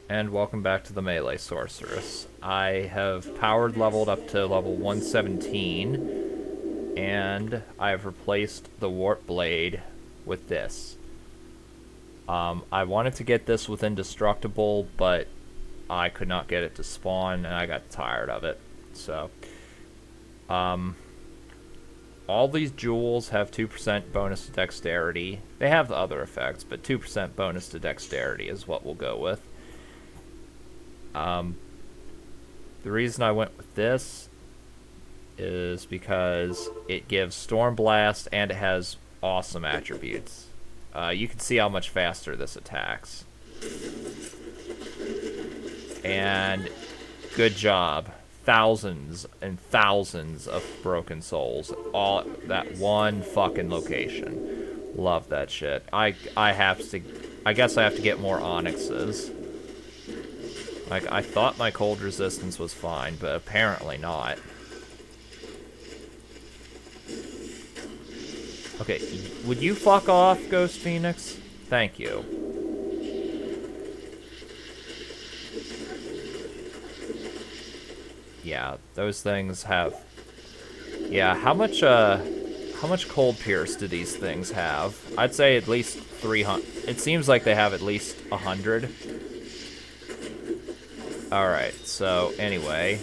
And welcome back to the Melee Sorceress. I have powered leveled up to level 117, and I've replaced the Warp Blade with this. I wanted to get this with Indestructible, but I could not get it to spawn, and I got tired of it. So, all these jewels have 2% bonus to Dexterity. They have the other effects, but 2% bonus to Dexterity is what we'll go with. The reason I went with this is because it gives Stormblast and it has awesome attributes. You can see how much faster this attacks. And good job. Thousands and thousands of broken souls. All that one fucking location. Love that shit. I guess I have to get more onyxes. Like, I thought my cold resistance was fine, but apparently not. Okay, would you fuck off, Ghost Phoenix? Thank you. Yeah, those things have... Yeah, how much cold pierce do these things have? I'd say at least 300. It seems like they have at least 100. Alright, so anyway.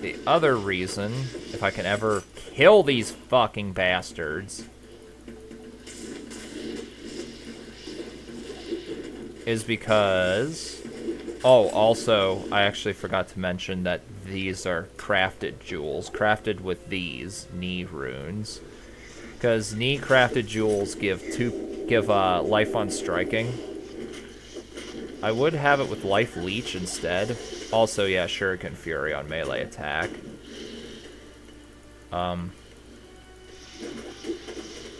The other reason, if I can ever kill these fucking bastards, is because... Oh, also, I actually forgot to mention that these are crafted jewels. Crafted with these knee runes. Because knee crafted jewels give life on striking. I would have it with Life Leech instead. Also, yeah, Shuriken Fury on melee attack.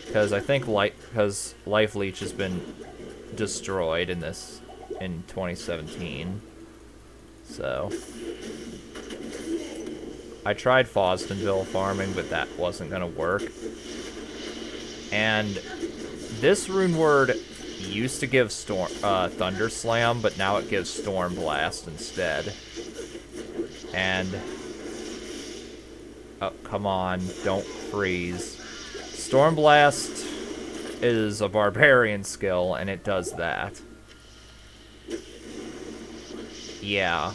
Because I think because Life Leech has been destroyed in 2017. So I tried Fosdenville farming, but that wasn't gonna work. And this rune word used to give Thunder Slam, but now it gives Stormblast instead. And oh, come on, don't freeze. Stormblast is a barbarian skill, and it does that. Yeah.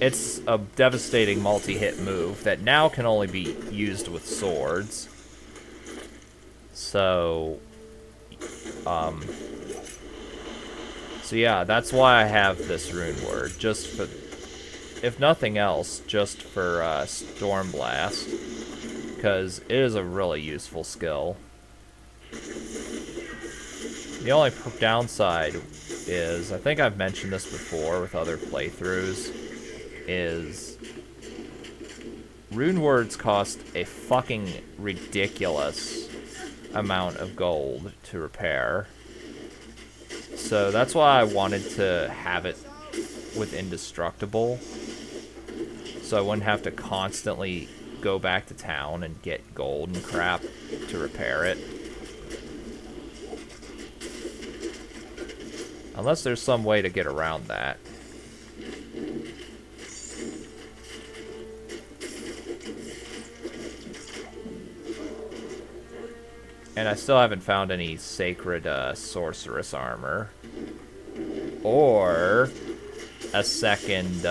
It's a devastating multi-hit move that now can only be used with swords. So yeah, that's why I have this rune word, just for, if nothing else, just for Stormblast, because it is a really useful skill. The only downside is, I think I've mentioned this before with other playthroughs, is rune words cost a fucking ridiculous amount of gold to repair. So that's why I wanted to have it with Indestructible, so I wouldn't have to constantly go back to town and get gold and crap to repair it. Unless there's some way to get around that. And I still haven't found any sacred sorceress armor. Or a second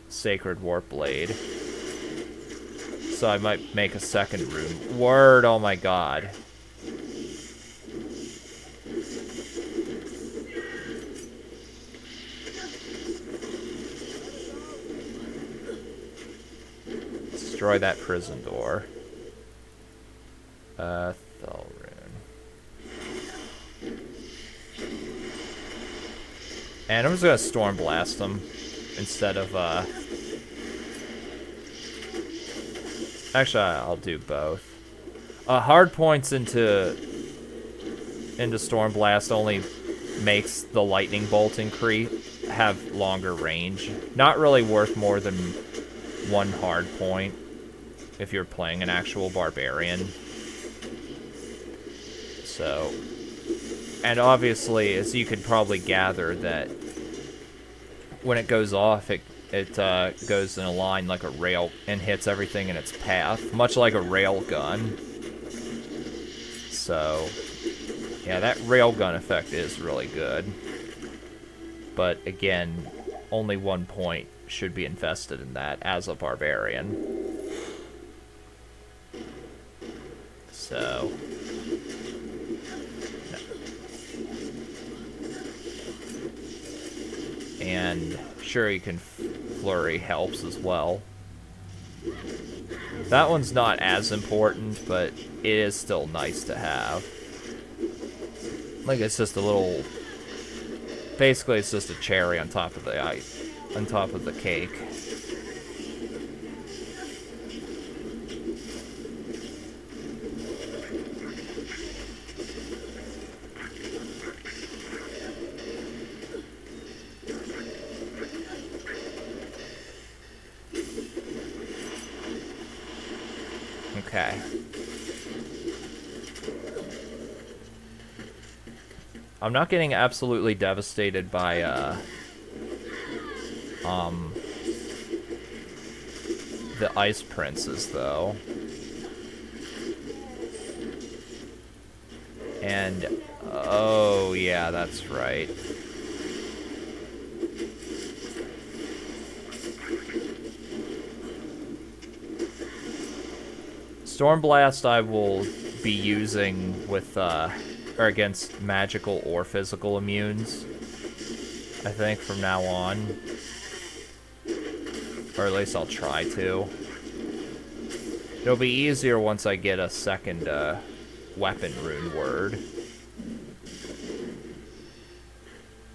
sacred warp blade. So I might make a second rune. Word, oh my god. Destroy that prison door. Thel rune. And I'm just gonna Stormblast them instead of actually, I'll do both. Hard points into Stormblast only makes the lightning bolt have longer range. Not really worth more than one hard point. if you're playing an actual barbarian. So, and obviously, as you could probably gather, that when it goes off, it goes in a line like a rail and hits everything in its path, much like a rail gun. So, yeah, that rail gun effect is really good. But again, only 1 point should be invested in that as a barbarian. So, no. And sure, you can flurry helps as well. That one's not as important, but it is still nice to have. Like, it's just a little... Basically, it's just a cherry on top of the ice, on top of the cake. Okay. I'm not getting absolutely devastated by, the Ice Princes, though. And, oh, yeah, that's right. Stormblast I will be using with, or against magical or physical immunes, I think, from now on. Or at least I'll try to. It'll be easier once I get a second, weapon rune word.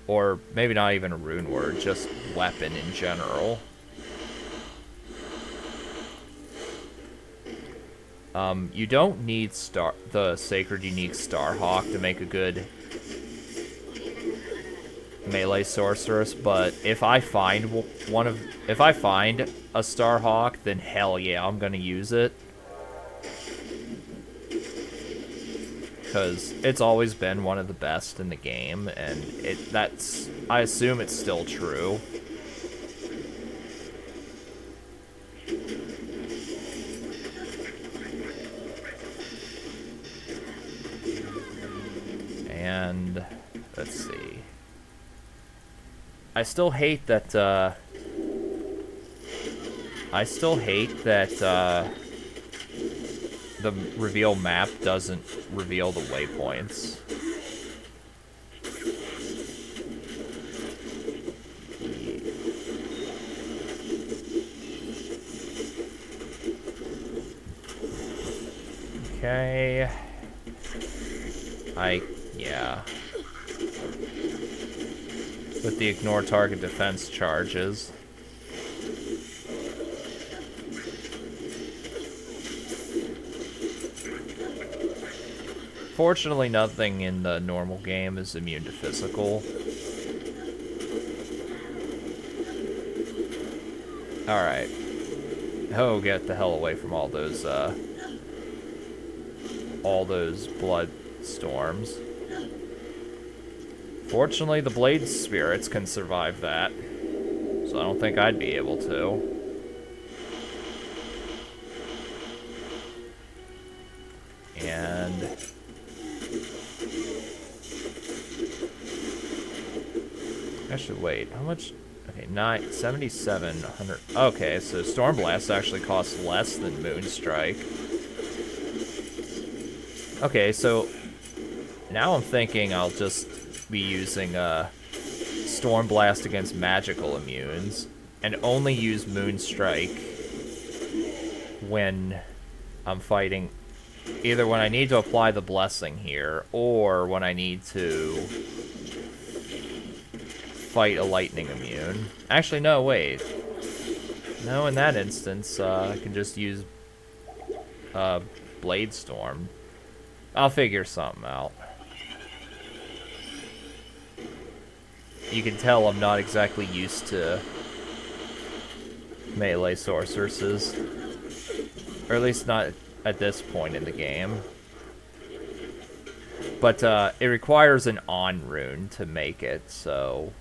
Or maybe not even a rune word, just weapon in general. You don't need the Sacred Unique Starhawk to make a good melee sorceress, but if I find if I find a Starhawk, then hell yeah, I'm gonna use it. Because it's always been one of the best in the game, and I assume it's still true. And let's see. I still hate that the reveal map doesn't reveal the waypoints. Okay. Yeah. With the ignore target defense charges. Fortunately, nothing in the normal game is immune to physical. Alright. Oh, get the hell away from all those blood storms. Fortunately, the blade spirits can survive that, so I don't think I'd be able to. And actually, wait, how much? Okay, 7,700. Okay, so Stormblast actually costs less than Moonstrike. Okay, so now I'm thinking I'll just be using Stormblast against magical immunes and only use Moonstrike when I'm fighting, either when I need to apply the blessing here or when I need to fight a lightning immune. Actually, no, wait. No, in that instance, I can just use Blade Storm. I'll figure something out. You can tell I'm not exactly used to melee sorceresses. Or at least not at this point in the game. But it requires an on rune to make it, so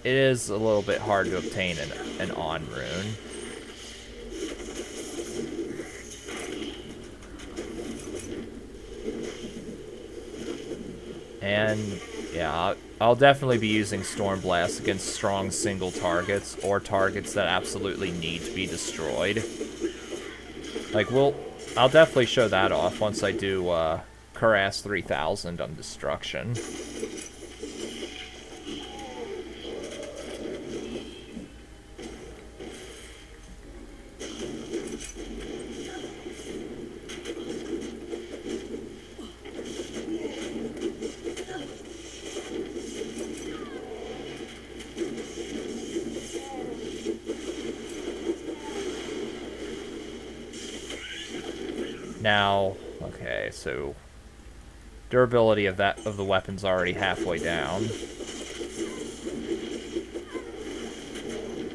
it is a little bit hard to obtain an on rune. And yeah, I'll definitely be using Stormblast against strong single targets or targets that absolutely need to be destroyed. Like, I'll definitely show that off once I do Cuirass 3000 on Destruction. Now, okay, so durability of the weapon's already halfway down.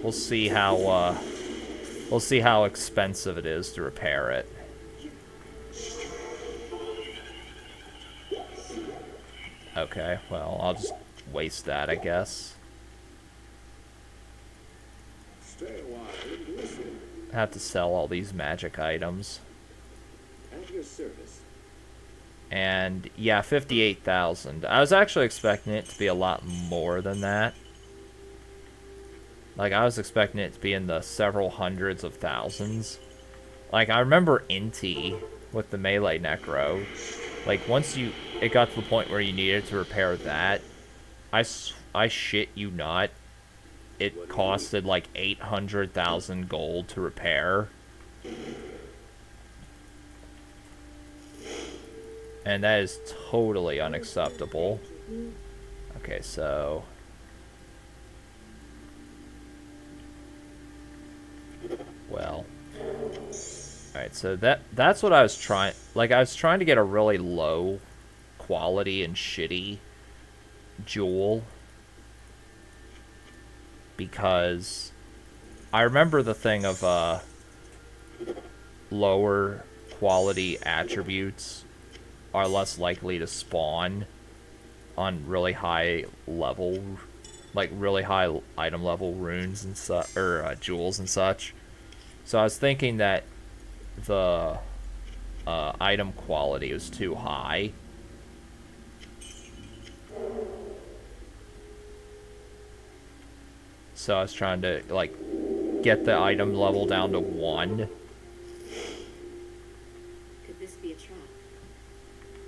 We'll see how expensive it is to repair it. Okay, well, I'll just waste that, I guess. I have to sell all these magic items. And yeah, 58,000. I was actually expecting it to be a lot more than that. Like, I was expecting it to be in the several hundreds of thousands. Like, I remember Inti with the melee necro. Like, once it got to the point where you needed to repair that, I shit you not, it costed like 800,000 gold to repair. And that is totally unacceptable. Okay, so well. Alright, so that's what I was trying. Like, I was trying to get a really low quality and shitty jewel. Because I remember the thing of lower quality attributes are less likely to spawn on really high level, like really high item level runes and such, or jewels and such. So I was thinking that the item quality was too high. So I was trying to, like, get the item level down to 1. Could this be a trap?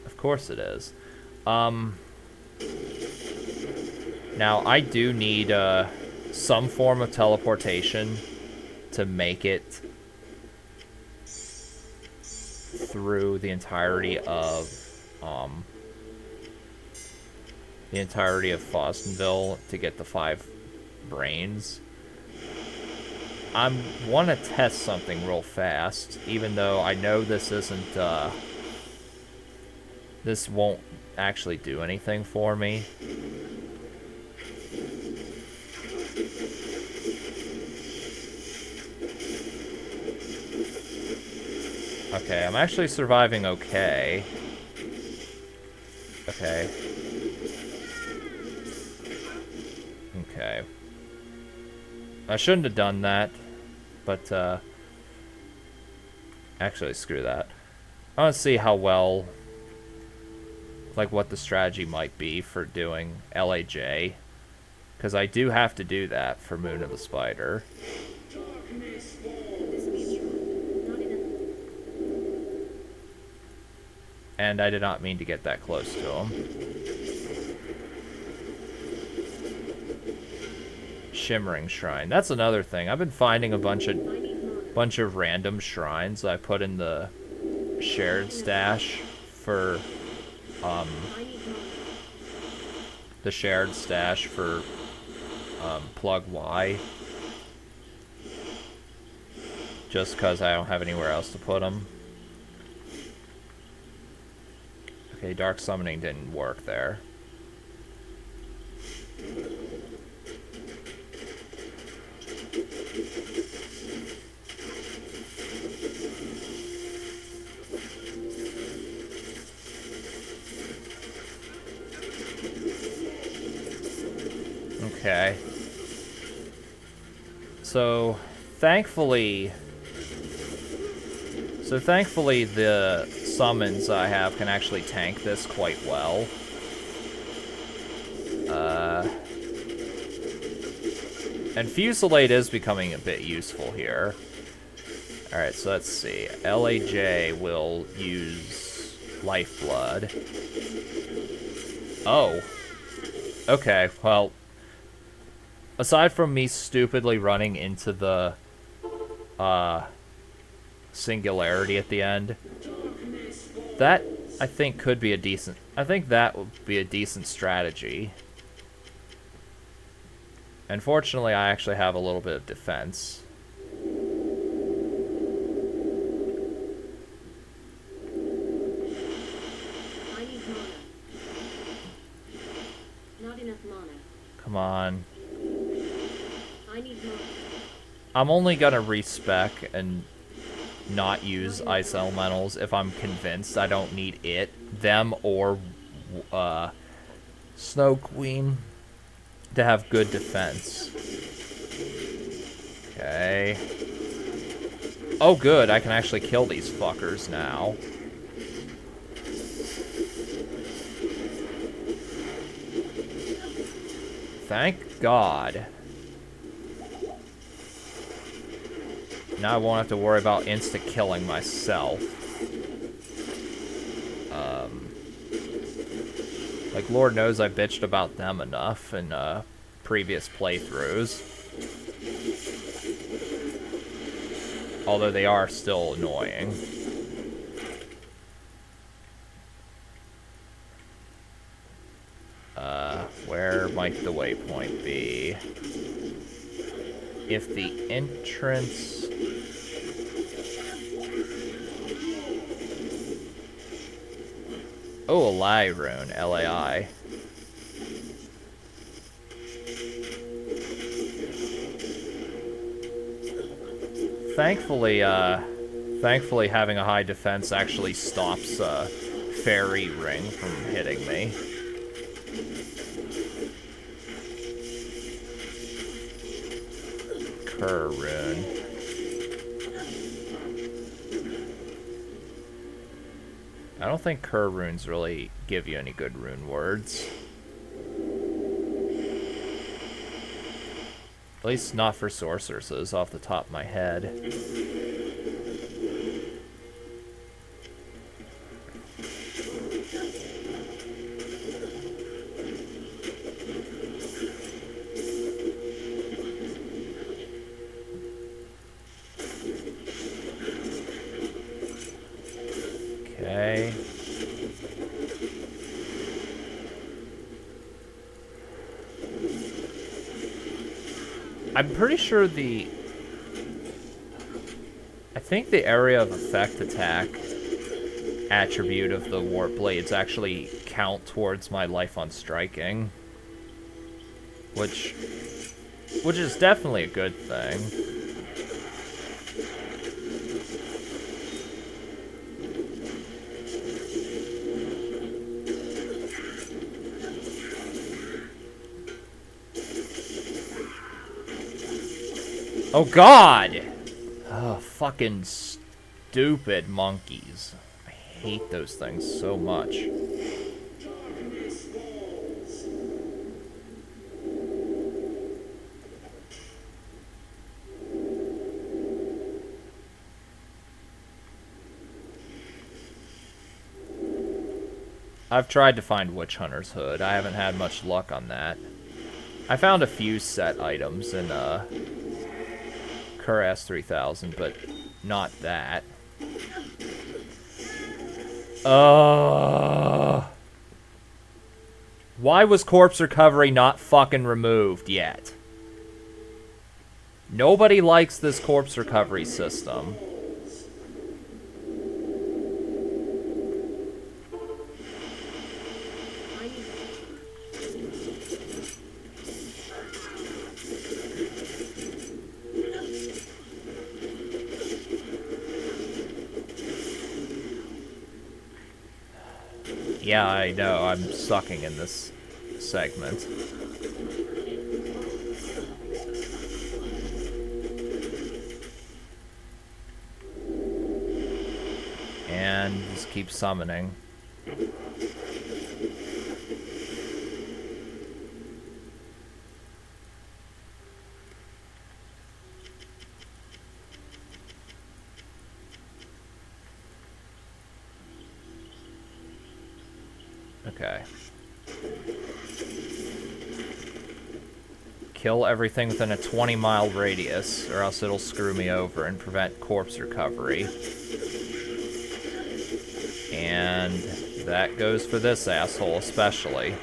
Of course it is. Now, I do need some form of teleportation to make it through the entirety of Fostonville to get the 5 brains. I want to test something real fast, even though I know this isn't, this won't actually do anything for me. Okay, I'm actually surviving okay. Okay. Okay. I shouldn't have done that, but, actually, screw that. I want to see how well, like, what the strategy might be for doing LAJ, because I do have to do that for Moon of the Spider. And I did not mean to get that close to him. Shimmering Shrine. That's another thing. I've been finding a bunch of random shrines I put in the shared stash for Plug Y. Just because I don't have anywhere else to put them. Okay, Dark Summoning didn't work there. Okay. So, thankfully... the summons I have can actually tank this quite well. And Fusillade is becoming a bit useful here. Alright, so let's see. LAJ will use Lifeblood. Oh. Okay, well... aside from me stupidly running into the... Singularity at the end, that, I think, could be a decent... I think that would be a decent strategy. Unfortunately, I actually have a little bit of defense. I need mana. Not enough mana. Come on. I need mana. I'm only gonna respec and not use ice elementals if I'm convinced I don't need them, or Snow Queen to have good defense. Okay. Oh good, I can actually kill these fuckers now. Thank God. Now I won't have to worry about insta-killing myself. Like, Lord knows I bitched about them enough in previous playthroughs. Although they are still annoying. Where might the waypoint be? If the entrance... Oh, a Lai rune, LAI. Thankfully having a high defense actually stops Fairy Ring from hitting me. Cur rune. I don't think Cur runes really give you any good rune words. At least not for sorceresses, off the top of my head. Okay. I'm pretty sure I think the area of effect attack attribute of the Warp Blades actually count towards my life on striking. Which is definitely a good thing. Oh God! Oh, fucking stupid monkeys. I hate those things so much. I've tried to find Witch Hunter's Hood. I haven't had much luck on that. I found a few set items in Cur S3000, but not that. Why was corpse recovery not fucking removed yet? Nobody likes this corpse recovery system. Yeah, I know. I'm sucking in this segment. keep summoning. Okay. Kill everything within a 20-mile radius, or else it'll screw me over and prevent corpse recovery. And that goes for this asshole especially.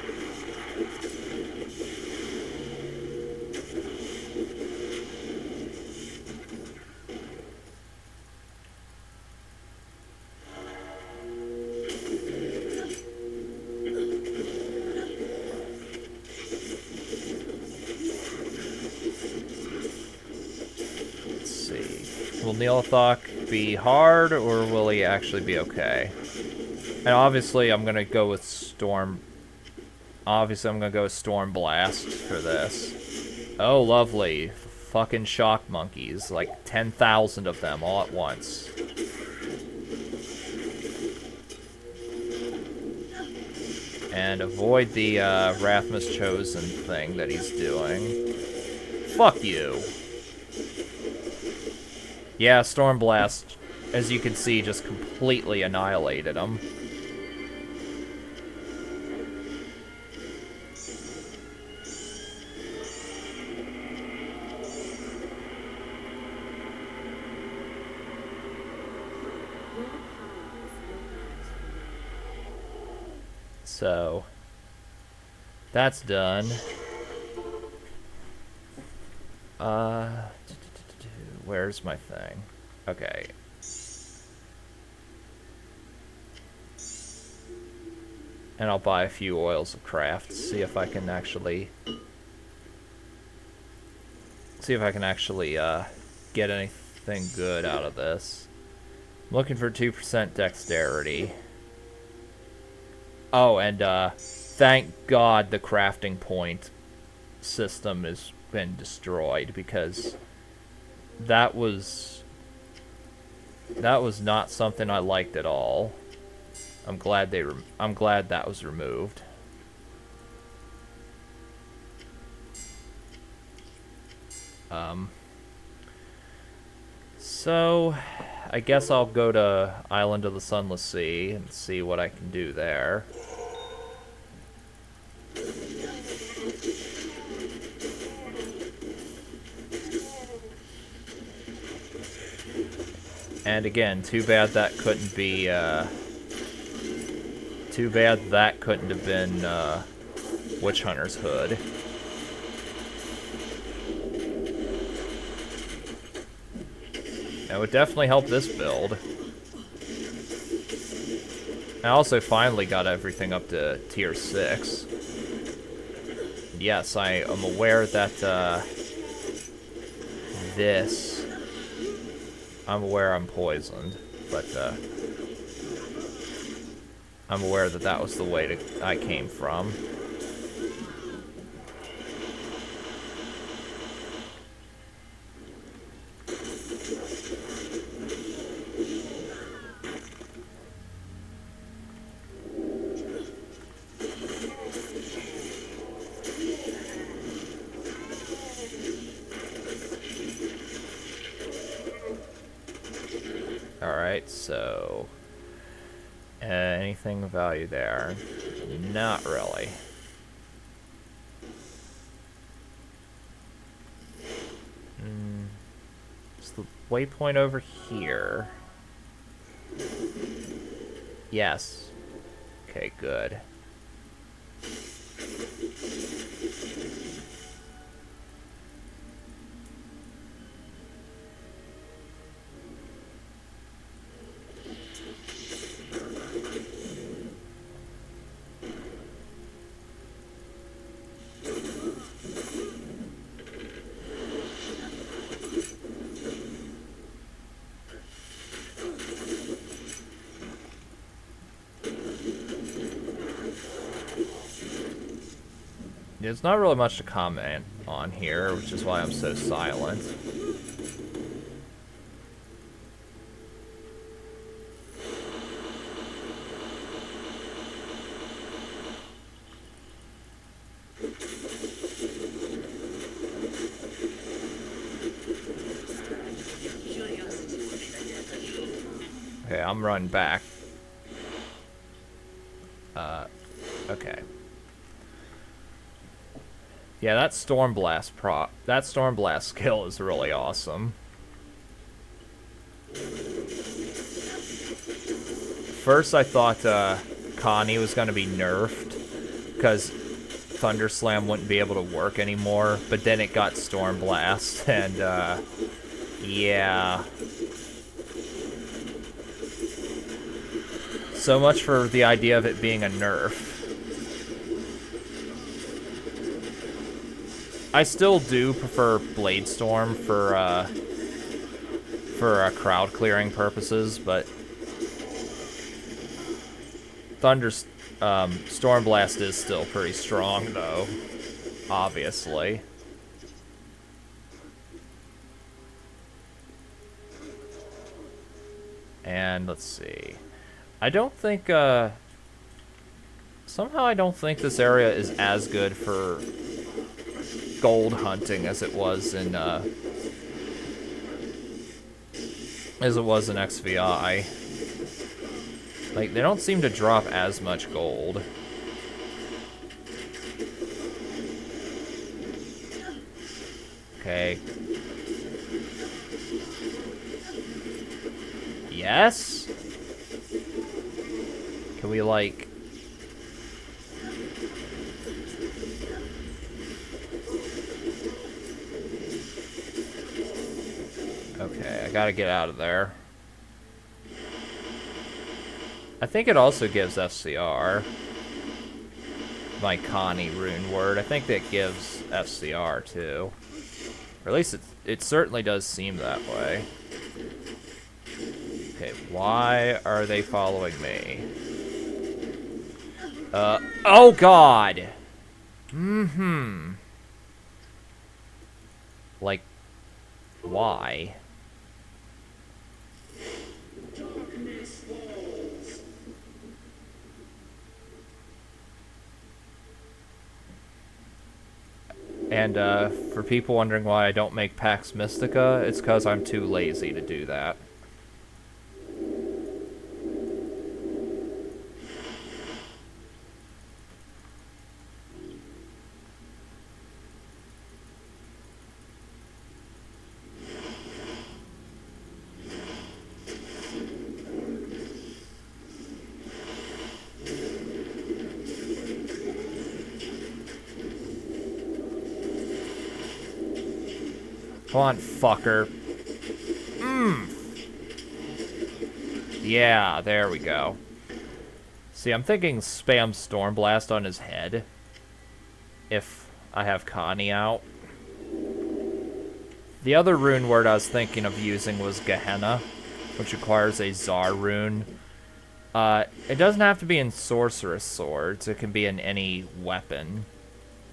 Will Neelithok be hard, or will he actually be okay? And obviously, I'm gonna go with Stormblast for this. Oh, lovely. Fucking shock monkeys. Like 10,000 of them all at once. And avoid the Rathmas Chosen thing that he's doing. Fuck you. Yeah, Stormblast, as you can see, just completely annihilated him. So, that's done. Where's my thing? Okay. And I'll buy a few oils of craft, see if I can actually get anything good out of this. I'm looking for 2% dexterity. Oh, and thank God the crafting point system has been destroyed, because that was not something I liked at all. I'm glad that was removed. So I guess I'll go to Island of the Sunless Sea and see what I can do there. And again, too bad that couldn't have been Witch Hunter's hood. That would definitely help this build. I also finally got everything up to tier 6. Yes, I am aware that I'm aware I'm poisoned, but I'm aware that that was the way I came from. Alright, so anything of value there? Not really. Is the waypoint over here? Yes. Okay, good. There's not really much to comment on here, which is why I'm so silent. Okay, I'm running back. Okay. Yeah, that Stormblast skill is really awesome. First, I thought Connie was going to be nerfed because Thunderslam wouldn't be able to work anymore, but then it got Stormblast, and yeah. So much for the idea of it being a nerf. I still do prefer Bladestorm for crowd clearing purposes, but Stormblast is still pretty strong, though, obviously. And let's see. I don't think, somehow I don't think this area is as good for gold hunting as it was in, XVI. Like, they don't seem to drop as much gold. Okay. Yes? Can we, like... Okay, I gotta get out of there. I think it also gives FCR. My Connie rune word. I think that gives FCR too. Or at least it certainly does seem that way. Okay, why are they following me? Oh god! Like, why? And for people wondering why I don't make Pax Mystica, it's because I'm too lazy to do that. Come on, fucker. Yeah, there we go. See, I'm thinking spam Stormblast on his head. If I have Connie out. The other rune word I was thinking of using was Gehenna, which requires a Tsar rune. It doesn't have to be in Sorceress Swords. It can be in any weapon.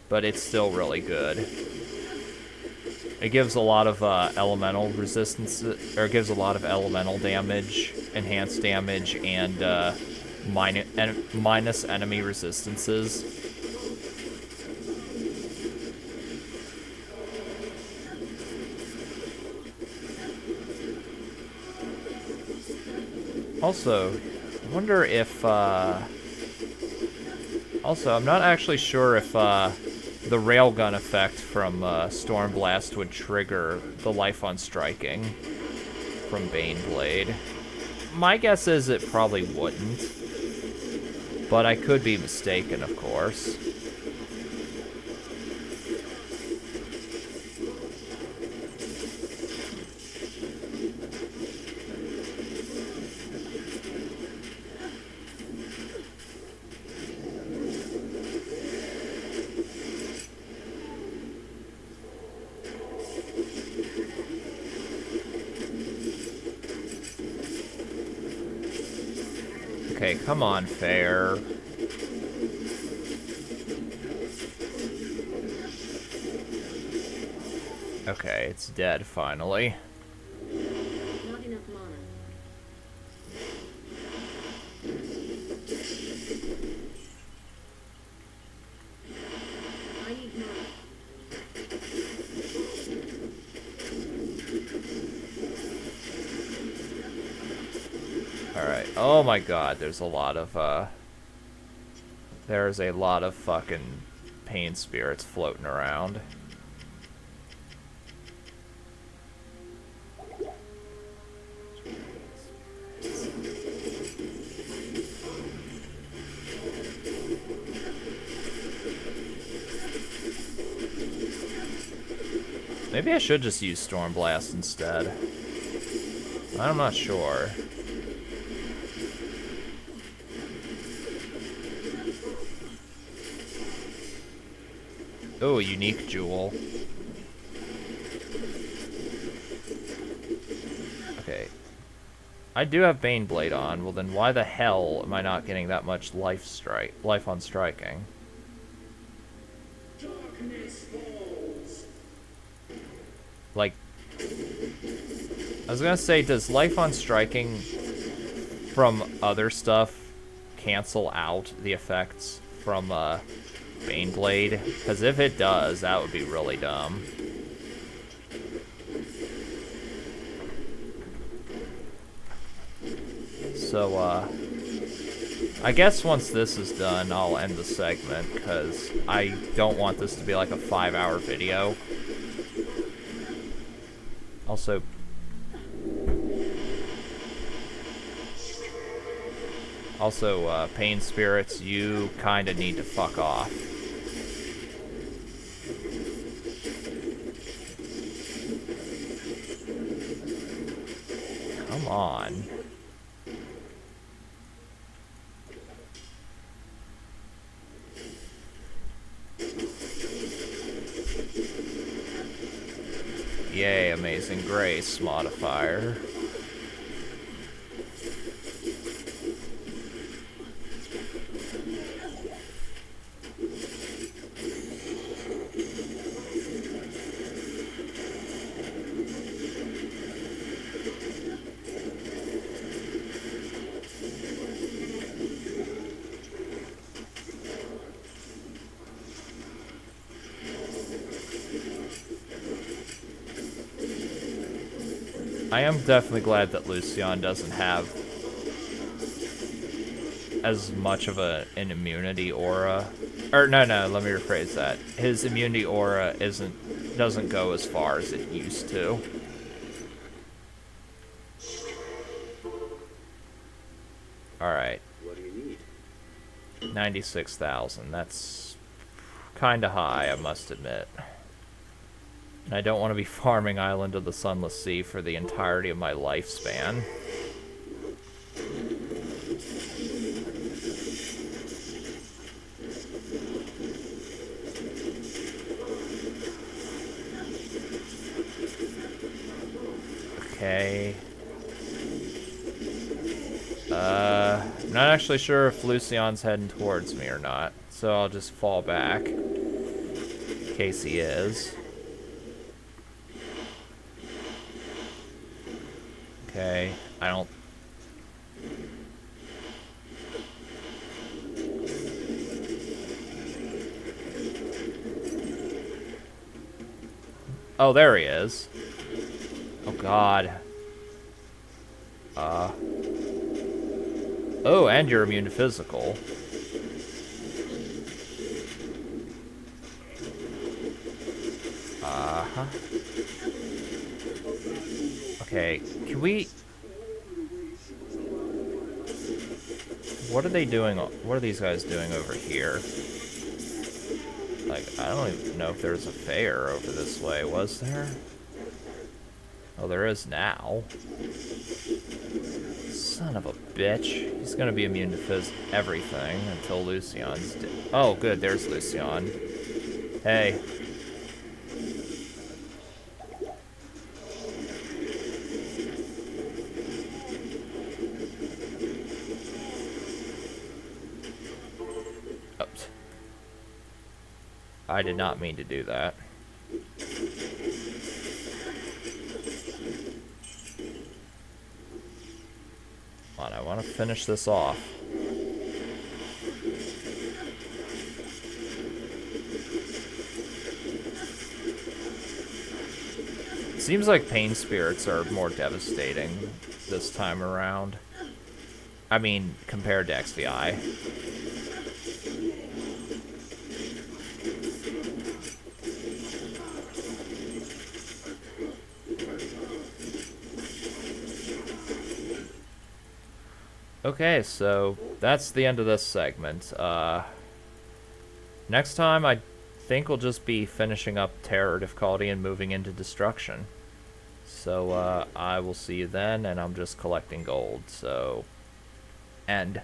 But it's still really good. It gives a lot of elemental resistance, or it gives a lot of elemental damage, enhanced damage, and minus enemy resistances. Also, I wonder if, also, I'm not actually sure if, the railgun effect from Stormblast would trigger the life on striking from Baneblade. My guess is it probably wouldn't, but I could be mistaken, of course. Okay, come on, fair. Okay, it's dead finally. Not enough mana. I need mana. Alright. Oh my god, there's a lot of, there's a lot of fucking pain spirits floating around. Maybe I should just use Stormblast instead. I'm not sure. Oh, a unique jewel. Okay. I do have Baneblade on. Well, then why the hell am I not getting that much life on striking? Like, I was gonna say, does life on striking from other stuff cancel out the effects from Baneblade? Because if it does, that would be really dumb. So, I guess once this is done, I'll end the segment, because I don't want this to be like a 5-hour video. Also, pain spirits, you kind of need to fuck off. Come on. Yay, Amazing Grace modifier. I am definitely glad that Lucian doesn't have as much of an immunity aura. Or no, let me rephrase that. His immunity aura doesn't go as far as it used to. Alright. What do you need? 96,000. That's kinda high, I must admit. And I don't want to be farming Island of the Sunless Sea for the entirety of my lifespan. Okay. I'm not actually sure if Lucian's heading towards me or not, so I'll just fall back in case he is. Okay, I don't... Oh, there he is. Oh, God. Oh, and you're immune to physical. Uh-huh. Okay, can we... What are they doing? What are these guys doing over here? Like, I don't even know if there's a fair over this way. Was there? Oh, there is now. Son of a bitch. He's gonna be immune to everything until Lucian's dead. Oh, good. There's Lucian. Hey. Oops. I did not mean to do that. Come on, I want to finish this off. Seems like pain spirits are more devastating this time around. I mean, compared to XVI. Okay, so that's the end of this segment. Next time, I think we'll just be finishing up Terror difficulty and moving into Destruction. So, I will see you then, and I'm just collecting gold, so... End.